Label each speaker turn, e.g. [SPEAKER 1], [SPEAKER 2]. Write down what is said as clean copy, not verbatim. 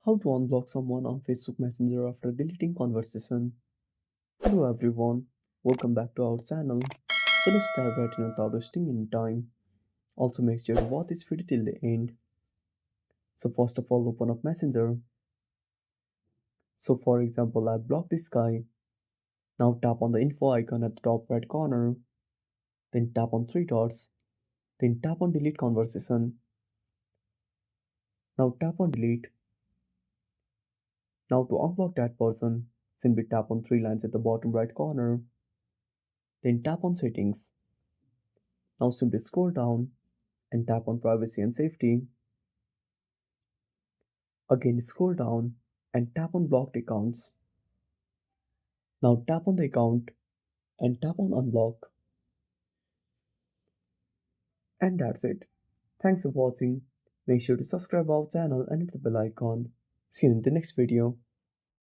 [SPEAKER 1] How to unblock someone on Facebook Messenger after deleting conversation. Hello everyone, welcome back to our channel. So let's dive right in without wasting any time. Also make sure to watch this video till the end. So first of all, open up Messenger. So for example, I blocked this guy. Now tap on the info icon at the top right corner. Then tap on three dots. Then tap on delete conversation. Now tap on delete. Now to unblock that person, simply tap on three lines at the bottom right corner. Then tap on settings. Now simply scroll down and tap on privacy and safety. Again scroll down and tap on blocked accounts. Now tap on the account and tap on unblock. And that's it. Thanks for watching. Make sure to subscribe our channel and hit the bell icon. See you in the next video.